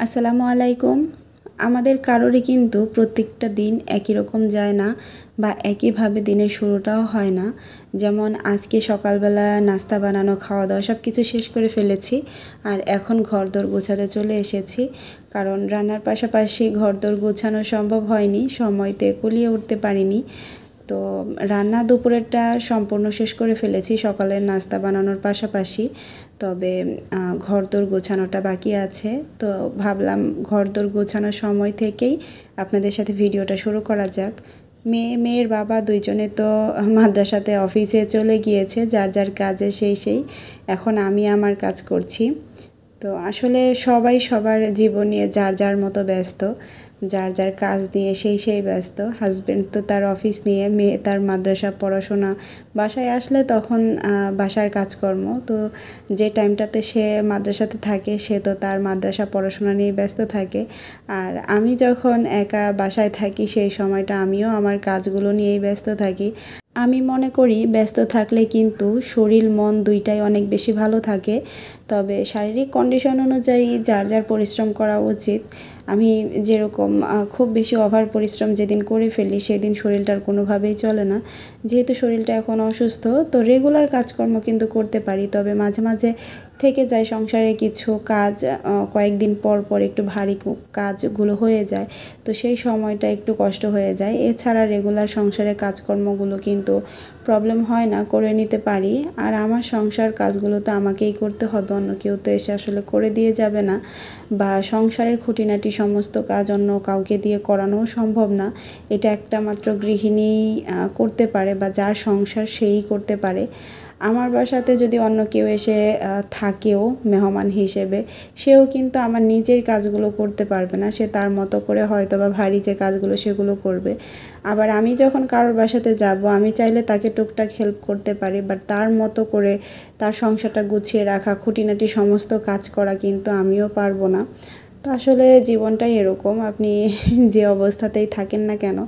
আসসালামু আলাইকুম। আমাদের কারোরই কিন্তু প্রত্যেকটা দিন একই রকম যায় না বা একইভাবে দিনের শুরুটাও হয় না। যেমন আজকে সকালবেলা নাস্তা বানানো, খাওয়া দাওয়া সব কিছু শেষ করে ফেলেছি, আর এখন ঘরদোর গোছাতে চলে এসেছি। কারণ রান্নার পাশাপাশি ঘরদোর গোছানো সম্ভব হয়নি, সময়তে কুলিয়ে উঠতে পারিনি। তো রান্না দুপুরেরটা সম্পূর্ণ শেষ করে ফেলেছি সকালের নাস্তা বানানোর পাশাপাশি। তবে ঘরদোর গোছানোটা বাকি আছে। তো ভাবলাম ঘরদোর গোছানোর সময় থেকেই আপনাদের সাথে ভিডিওটা শুরু করা যাক। মেয়ের বাবা দুইজনে তো মাদ্রাসাতে অফিসে চলে গিয়েছে, যার যার কাজে সেই এখন আমি আমার কাজ করছি। তো আসলে সবাই সবার জীবন নিয়ে যার যার মতো ব্যস্ত, যার যার কাজ নিয়ে সেই ব্যস্ত। হাজব্যান্ড তো তার অফিস নিয়ে, মেয়ে তার মাদ্রাসা পড়াশোনা। বাসায় আসলে তখন বাসার কাজকর্ম। তো যে টাইমটাতে সে মাদ্রাসাতে থাকে সে তো তার মাদ্রাসা পড়াশোনা নিয়ে ব্যস্ত থাকে। আর আমি যখন একা বাসায় থাকি সেই সময়টা আমিও আমার কাজগুলো নিয়েই ব্যস্ত থাকি। আমি মনে করি ব্যস্ত থাকলে কিন্তু শরীর মন দুইটাই অনেক বেশি ভালো থাকে। তবে শারীরিক কন্ডিশন অনুযায়ী যার যার পরিশ্রম করা উচিত। আমি যেরকম খুব বেশি ওভার পরিশ্রম যেদিন করে ফেলি সেদিন শরীরটার কোনোভাবেই চলে না। যেহেতু শরীরটা এখন অসুস্থ, তো রেগুলার কাজকর্ম কিন্তু করতে পারি, তবে মাঝে মাঝে থেকে যায় সংসারে কিছু কাজ, কয়েকদিন পর পর একটু ভারী কাজগুলো হয়ে যায়। তো সেই সময়টা একটু কষ্ট হয়ে যায়। এছাড়া রেগুলার সংসারের কাজকর্মগুলো কিন্তু প্রবলেম হয় না, করে নিতে পারি। আর আমার সংসার কাজগুলো তো আমাকেই করতে হবে, অন্য কেউ তো এসে আসলে করে দিয়ে যাবে না। বা সংসারের খুঁটিনাটি সমস্ত কাজ অন্য কাউকে দিয়ে করানোও সম্ভব না। এটা একটা মাত্র গৃহিণীই করতে পারে, বা যার সংসার সেই করতে পারে। আমার বাসাতে যদি অন্য কেউ এসে থাকেও মেহমান হিসেবে, সেও কিন্তু আমার নিজের কাজগুলো করতে পারবে না। সে তার মতো করে হয়তো বা ভারী যে কাজগুলো সেগুলো করবে। আবার আমি যখন কারোর বাসাতে যাব, আমি চাইলে তাকে টুকটাক হেল্প করতে পারি, বাট তার মতো করে তার সংসারটা গুছিয়ে রাখা, খুঁটিনাটি সমস্ত কাজ করা কিন্তু আমিও পারবো না। তো আসলে জীবনটাই এরকম, আপনি যে অবস্থাতেই থাকেন না কেন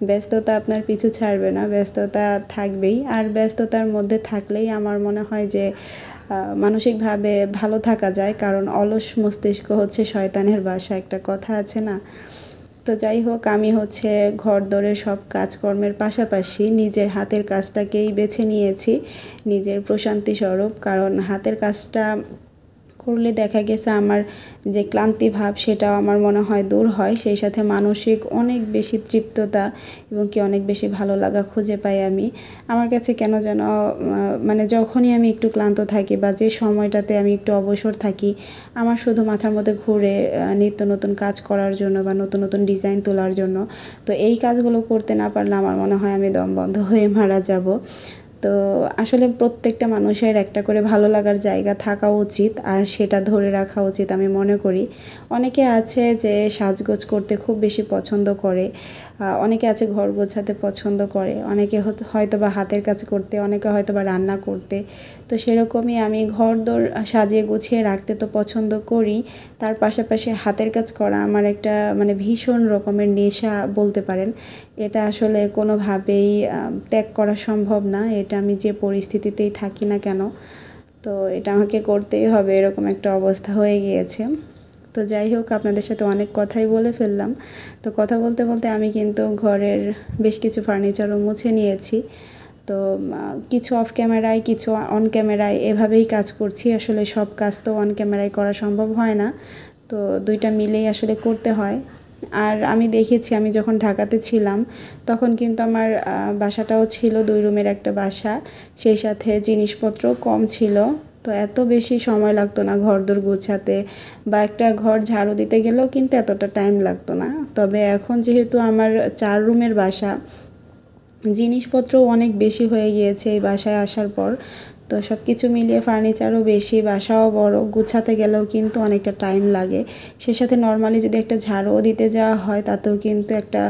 ব্যস্ততা আপনার পিছু ছাড়বে না, ব্যস্ততা থাকবেই। আর ব্যস্ততার মধ্যে থাকলেই আমার মনে হয় যে মানসিকভাবে ভালো থাকা যায়, কারণ অলস মস্তিষ্ক হচ্ছে শয়তানের বাসা, একটা কথা আছে না। তো যাই হোক, আমি হচ্ছে ঘরদোরে সব কাজকর্মের পাশাপাশি নিজের হাতের কাজটাকেই বেছে নিয়েছি নিজের প্রশান্তি স্বরূপ। কারণ হাতের কাজটা করলে দেখা গেছে আমার যে ক্লান্তি ভাব সেটাও আমার মনে হয় দূর হয়, সেই সাথে মানসিক অনেক বেশি তৃপ্ততা এবং কি অনেক বেশি ভালো লাগা খুঁজে পাই আমি। আমার কাছে কেন যেন মানে যখনই আমি একটু ক্লান্ত থাকি বা যে সময়টাতে আমি একটু অবসর থাকি, আমার শুধু মাথার মধ্যে ঘুরে নিত্য নতুন কাজ করার জন্য বা নতুন নতুন ডিজাইন তোলার জন্য। তো এই কাজগুলো করতে না পারলে আমার মনে হয় আমি দম বন্ধ হয়ে মারা যাব। তো আসলে প্রত্যেকটা মানুষের একটা করে ভালো লাগার জায়গা থাকা উচিত, আর সেটা ধরে রাখা উচিত আমি মনে করি। অনেকে আছে যে সাজগোজ করতে খুব বেশি পছন্দ করে, অনেকে আছে ঘর গোছাতে পছন্দ করে, অনেকে হয়তো বা হাতের কাজ করতে, অনেকে হয়তো বা রান্না করতে। তো সেরকমই আমি ঘরদোর সাজিয়ে গুছিয়ে রাখতে তো পছন্দ করি, তার পাশাপাশি হাতের কাজ করা আমার একটা মানে ভীষণ রকমের নেশা বলতে পারেন। এটা আসলে কোনোভাবেই ত্যাগ করা সম্ভব না, এটা আমি যে পরিস্থিতিতেই থাকি না কেন, তো এটা আমাকে করতেই হবে, এরকম একটা অবস্থা হয়ে গিয়েছে। তো যাই হোক, আপনাদের সাথে অনেক কথাই বলে ফেললাম। তো কথা বলতে বলতে আমি কিন্তু ঘরের বেশ কিছু ফার্নিচারও মুছে নিয়েছি। তো কিছু অফ ক্যামেরায়, কিছু অন ক্যামেরায় এভাবেই কাজ করছি। আসলে সব কাজ তো অন ক্যামেরায় করা সম্ভব হয় না, তো দুইটা মিলেই আসলে করতে হয়। আর আমি দেখেছি, আমি যখন ঢাকাতে ছিলাম তখন কিন্তু আমার বাসাটাও ছিল 2 রুমের একটা বাসা, সেই সাথে জিনিসপত্র কম ছিল। তো এত বেশি সময় লাগতো না ঘরদোর গোছাতে, বা একটা ঘর ঝাড়ু দিতে গেলেও কিন্তু এতটা টাইম লাগতো না। তবে এখন যেহেতু আমার 4 রুমের বাসা, জিনিসপত্রও অনেক বেশি হয়ে গিয়েছে এই বাসায় আসার পর। তো সব কিছু মিলিয়ে ফার্নিচারও বেশি, বাসাও বড়, গুছাতে গেলেও কিন্তু অনেকটা টাইম লাগে। সে সাথে নর্মালি যদি একটা ঝাড়ুও দিতে যাওয়া হয় তাতেও কিন্তু একটা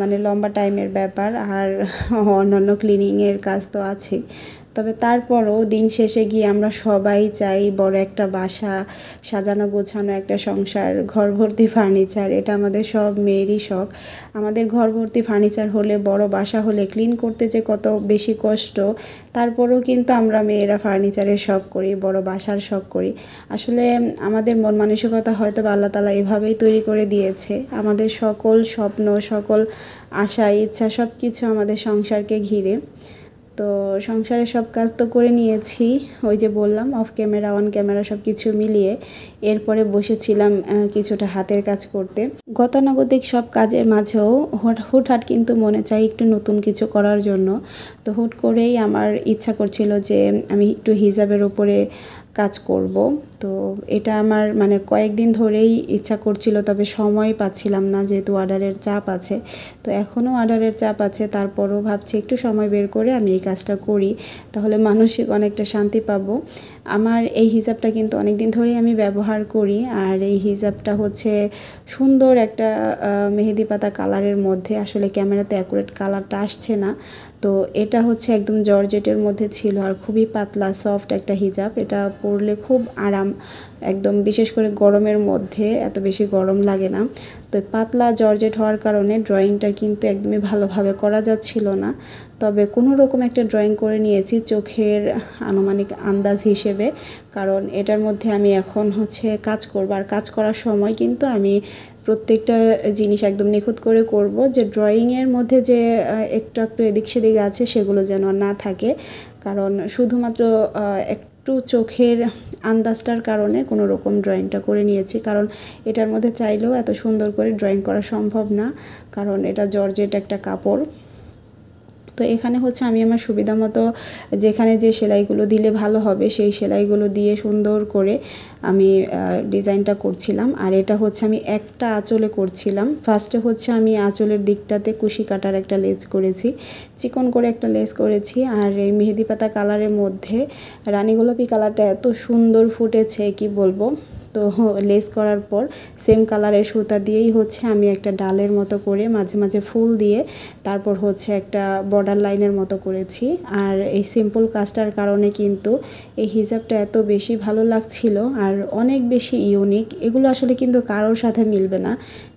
মানে লম্বা টাইমের ব্যাপার, আর অন্যান্য ক্লিনিংয়ের কাজ তো আছেই। তবে তারপরও দিন শেষে গিয়ে আমরা সবাই চাই বড় একটা বাসা, সাজানো গোছানো একটা সংসার, ঘর ভর্তি ফার্নিচার। এটা আমাদের সব মেয়েরই শখ। আমাদের ঘর ভর্তি ফার্নিচার হলে, বড় বাসা হলে ক্লিন করতে যে কত বেশি কষ্ট, তারপরেও কিন্তু আমরা মেয়েরা ফার্নিচারের শখ করি, বড় বাসার শখ করি। আসলে আমাদের মন মানসিকতা হয়তো আল্লাহ তাআলা এভাবেই তৈরি করে দিয়েছে। আমাদের সকল স্বপ্ন, সকল আশা ইচ্ছা সব কিছু আমাদের সংসারকে ঘিরে। তো সংসারের সব কাজ তো করে নিয়েছি, ওই যে বললাম অফ ক্যামেরা অন ক্যামেরা সব কিছু মিলিয়ে। এরপরে বসেছিলাম কিছুটা হাতের কাজ করতে। গতানুগতিক সব কাজের মাঝেও হুটহাট কিন্তু মনে চাই একটু নতুন কিছু করার জন্য। তো হুট করেই আমার ইচ্ছা করছিল যে আমি একটু হিজাবের উপরে কাজ করব। তো এটা আমার মানে কয়েকদিন ধরেই ইচ্ছা করছিল, তবে সময় পাচ্ছিলাম না যেহেতু অর্ডারের চাপ আছে। তো এখনও অর্ডারের চাপ আছে, তারপরও ভাবছি একটু সময় বের করে আমি এই কাজটা করি, তাহলে মানসিক অনেকটা শান্তি পাবো। আমার এই হিজাবটা কিন্তু অনেক দিন ধরেই আমি ব্যবহার করি। আর এই হিজাবটা হচ্ছে সুন্দর একটা মেহেদি পাতা কালারের মধ্যে, আসলে ক্যামেরাতে অ্যাকুরেট কালারটা আসছে না। তো এটা হচ্ছে একদম জর্জেটের মধ্যে ছিল আর খুবই পাতলা সফট একটা হিজাব। এটা পরলে খুব আরাম, একদম বিশেষ করে গরমের মধ্যে এত বেশি গরম লাগে না। তো পাতলা জর্জেট হওয়ার কারণে ড্রয়িংটা কিন্তু একদমই ভালোভাবে করা যাচ্ছিল না। তবে কোনো রকম একটা ড্রয়িং করে নিয়েছি চোখের আনুমানিক আন্দাজ হিসেবে, কারণ এটার মধ্যে আমি এখন হচ্ছে কাজ করব। আর কাজ করার সময় কিন্তু আমি প্রত্যেকটা জিনিস একদম নিখুঁত করে করব, যে ড্রয়িংয়ের মধ্যে যে একটু একটু এদিক সেদিক আছে সেগুলো যেন না থাকে। কারণ শুধুমাত্র একটু চোখের আন্দাজটার কারণে কোনো রকম ড্রয়িংটা করে নিয়েছি, কারণ এটার মধ্যে চাইলেও এত সুন্দর করে ড্রয়িং করা সম্ভব না, কারণ এটা জর্জেট একটা কাপড়। তো এখানে হচ্ছে আমি আমার সুবিধা মতো যেখানে যে সেলাইগুলো দিলে ভালো হবে সেই সেলাইগুলো দিয়ে সুন্দর করে আমি ডিজাইনটা করছিলাম। আর এটা হচ্ছে আমি একটা আঁচলে করছিলাম। ফার্স্টে হচ্ছে আমি আঁচলের দিকটাতে কুশি কাটার একটা লেস করেছি, চিকন করে একটা লেস করেছি। আর এই মেহেদি পাতা কালারের মধ্যে রানী গোলাপি কালারটা এত সুন্দর ফুটেছে কি বলবো। তো লেস করার পর সেম কালারের সুতা দিয়েই হচ্ছে আমি একটা ডালের মতো করে মাঝে মাঝে ফুল দিয়ে তারপর হচ্ছে একটা বর্ডার লাইনের মতো করেছি। আর এই সিম্পল কাজটার কারণে কিন্তু এই হিজাবটা এত বেশি ভালো লাগছিল আর অনেক বেশি ইউনিক। এগুলো আসলে কিন্তু কারোর সাথে মিলবে না,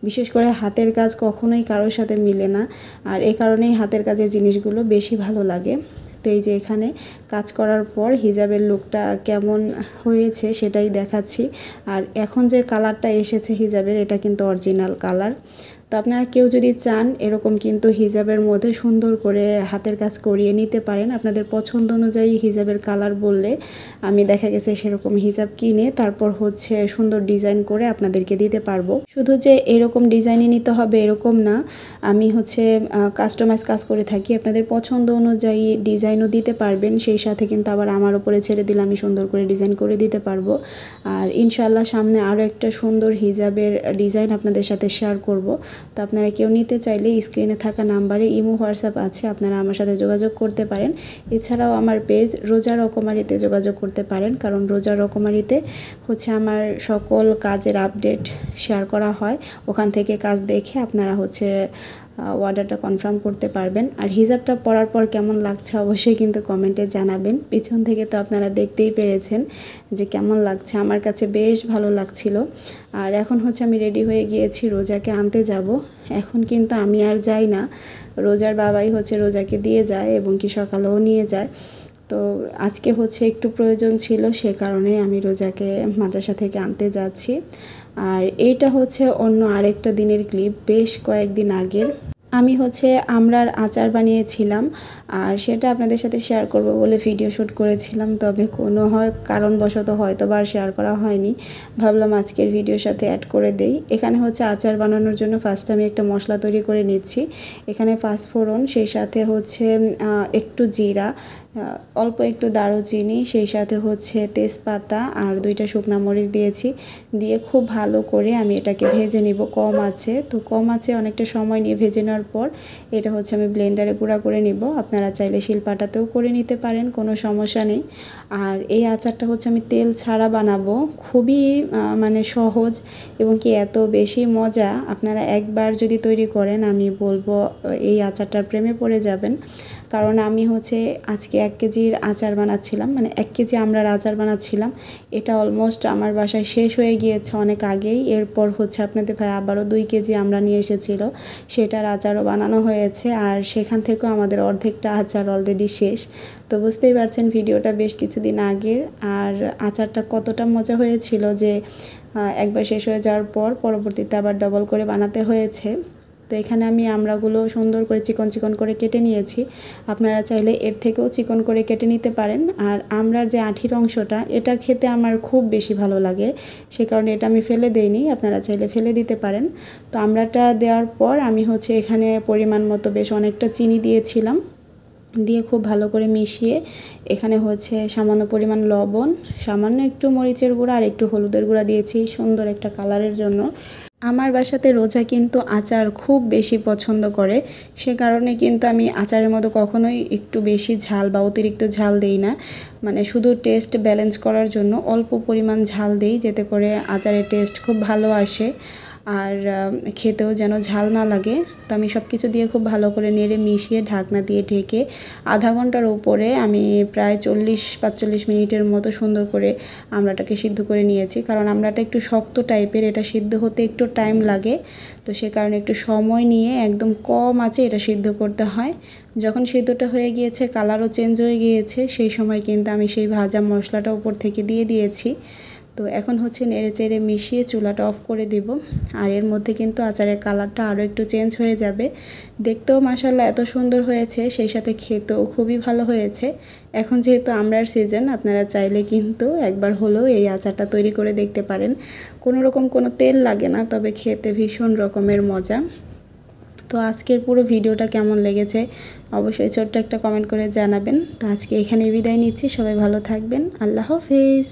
বিশেষ করে হাতের কাজ কখনোই কারোর সাথে মিলে না। আর এই কারণেই হাতের কাজের জিনিসগুলো বেশি ভালো লাগে। তো এই যে এখানে কাজ করার পর হিজাবের লুকটা কেমন হয়েছে সেটাই দেখাচ্ছি। আর এখন যে কালারটা এসেছে হিজাবের, এটা কিন্তু অরিজিনাল কালার। তো আপনারা কেউ যদি চান এরকম কিন্তু হিজাবের মধ্যে সুন্দর করে হাতের কাজ করিয়ে নিতে পারেন। আপনাদের পছন্দ অনুযায়ী হিজাবের কালার বললে আমি দেখা গেছে সেরকম হিজাব কিনে তারপর হচ্ছে সুন্দর ডিজাইন করে আপনাদেরকে দিতে পারবো। শুধু যে এরকম ডিজাইনই নিতে হবে এরকম না, আমি হচ্ছে কাস্টমাইজ কাজ করে থাকি। আপনাদের পছন্দ অনুযায়ী ডিজাইনও দিতে পারবেন, সেই সাথে কিন্তু আবার আমার উপরে ছেড়ে দিলে আমি সুন্দর করে ডিজাইন করে দিতে পারবো। আর ইনশাআল্লাহ সামনে আরও একটা সুন্দর হিজাবের ডিজাইন আপনাদের সাথে শেয়ার করব। তো আপনারা কেউ নিতে চাইলে স্ক্রিনে থাকা নাম্বারে ইমো হোয়াটসঅ্যাপ আছে, আপনারা আমার সাথে যোগাযোগ করতে পারেন। এছাড়াও আমার পেজ রোজা রকমারিতে যোগাযোগ করতে পারেন, কারণ রোজা রকমারিতে হচ্ছে আমার সকল কাজের আপডেট শেয়ার করা হয়। ওখান থেকে কাজ দেখে আপনারা হচ্ছে অর্ডারটা কনফার্ম করতে পারবেন। আর হিজাবটা পরার পর কেমন লাগছে অবশ্যই কিন্তু কমেন্টে জানাবেন। পিছন থেকে তো আপনারা দেখতেই পেরেছেন যে কেমন লাগছে, আমার কাছে বেশ ভালো লাগছিল। আর এখন হচ্ছে আমি রেডি হয়ে গিয়েছি, রোজাকে আনতে যাব। এখন কিন্তু আমি আর যাই না, রোজার বাবাই হচ্ছে রোজাকে দিয়ে যায় এবং কি সকালেও নিয়ে যায়। তো আজকে হচ্ছে একটু প্রয়োজন ছিল, সে কারণে আমি রোজাকে মাদ্রাসা থেকে আনতে যাচ্ছি। আর এইটা হচ্ছে অন্য আরেকটা দিনের ক্লিপ, বেশ কয়েকদিন আগের। আমি হচ্ছে আমড়ার আচার বানিয়েছিলাম আর সেটা আপনাদের সাথে শেয়ার করব বলে ভিডিও শ্যুট করেছিলাম, তবে কোনো কারণবশত হয়তো বা শেয়ার করা হয়নি। ভাবলাম আজকের ভিডিওর সাথে অ্যাড করে দেই। এখানে হচ্ছে আচার বানানোর জন্য ফার্স্ট আমি একটা মশলা তৈরি করে নিচ্ছি। এখানে পাঁচফোড়ন, সেই সাথে হচ্ছে একটু জিরা, অল্প একটু দারুচিনি, সেই সাথে হচ্ছে তেজপাতা আর 2টা শুকনা মরিচ দিয়েছি। দিয়ে খুব ভালো করে আমি এটাকে ভেজে নিব কম আছে। তো কম আছে অনেকটা সময় নিয়ে ভেজে নেওয়ার পর এটা হচ্ছে আমি ব্লেন্ডারে গুঁড়া করে নিব। আপনারা চাইলে শিলপাটাতেও করে নিতে পারেন, কোনো সমস্যা নেই। আর এই আচারটা হচ্ছে আমি তেল ছাড়া বানাবো, খুবই মানে সহজ এবং কি এত বেশি মজা। আপনারা একবার যদি তৈরি করেন আমি বলবো এই আচারটার প্রেমে পড়ে যাবেন। কারণ আমি হচ্ছে আজকে 1 কেজির আচার বানাচ্ছিলাম, মানে 1 কেজি আমড়ার আচার বানাচ্ছিলাম। এটা অলমোস্ট আমার বাসায় শেষ হয়ে গিয়েছে অনেক আগেই। এরপর হচ্ছে আপনাদের ভাই আবারও 2 কেজি আমড়া নিয়ে এসেছিল, সেটার আচারও বানানো হয়েছে, আর সেখান থেকেও আমাদের অর্ধেকটা আচার অলরেডি শেষ। তো বুঝতেই পারছেন ভিডিওটা বেশ কিছুদিন আগের, আর আচারটা কতটা মজা হয়েছিল যে একবার শেষ হয়ে যাওয়ার পর পরবর্তীতে আবার ডবল করে বানাতে হয়েছে। তো এখানে আমি আমড়াগুলো সুন্দর করে চিকন চিকন করে কেটে নিয়েছি। আপনারা চাইলে এর থেকেও চিকন করে কেটে নিতে পারেন। আর আমড়ার যে আঠির অংশটা, এটা খেতে আমার খুব বেশি ভালো লাগে, সে কারণে এটা আমি ফেলে দেইনি, আপনারা চাইলে ফেলে দিতে পারেন। তো আমড়াটা দেওয়ার পর আমি হচ্ছে এখানে পরিমাণ মতো বেশ অনেকটা চিনি দিয়েছিলাম, দিয়ে খুব ভালো করে মিশিয়ে এখানে হচ্ছে সামান্য পরিমাণ লবণ, সামান্য একটু মরিচের গুঁড়া আর একটু হলুদের গুঁড়া দিয়েছি সুন্দর একটা কালারের জন্য। আমার বাসাতে রোজা কিন্তু আচার খুব বেশি পছন্দ করে, সে কারণে কিন্তু আমি আচারের মতো কখনোই একটু বেশি ঝাল বা অতিরিক্ত ঝাল দেই না, মানে শুধু টেস্ট ব্যালেন্স করার জন্য অল্প পরিমাণ ঝাল দেই, যাতে করে আচারের টেস্ট খুব ভালো আসে আর খেতেও যেন ঝাল না লাগে। তো আমি সব কিছু দিয়ে খুব ভালো করে নেড়ে মিশিয়ে ঢাকনা দিয়ে ঢেকে আধা ঘন্টার উপরে আমি প্রায় 40-45 মিনিটের মতো সুন্দর করে আমড়াটাকে সিদ্ধ করে নিয়েছি। কারণ আমড়াটা একটু শক্ত টাইপের, এটা সিদ্ধ হতে একটু টাইম লাগে, তো সে কারণে একটু সময় নিয়ে একদম কম আঁচে এটা সিদ্ধ করতে হয়। যখন সিদ্ধটা হয়ে গিয়েছে, কালারও চেঞ্জ হয়ে গিয়েছে, সেই সময় কিন্তু আমি সেই ভাজা মশলাটা উপর থেকে দিয়ে দিয়েছি। তো এখন হচ্ছে নেড়ে চেড়ে মিশিয়ে চুলাটা অফ করে দিব। আর এর মধ্যে কিন্তু আচারের কালারটা আরও একটু চেঞ্জ হয়ে যাবে। দেখতেও মাশাআল্লাহ এত সুন্দর হয়েছে, সেই সাথে খেতেও খুবই ভালো হয়েছে। এখন যেহেতু আমড়ার সিজন, আপনারা চাইলে কিন্তু একবার হলেও এই আচারটা তৈরি করে দেখতে পারেন। কোনো রকম কোনো তেল লাগে না, তবে খেতে ভীষণ রকমের মজা। তো আজকের পুরো ভিডিওটা কেমন লেগেছে অবশ্যই ছোট্ট একটা কমেন্ট করে জানাবেন। তো আজকে এখানে বিদায় নিচ্ছি, সবাই ভালো থাকবেন, আল্লাহ হাফেজ।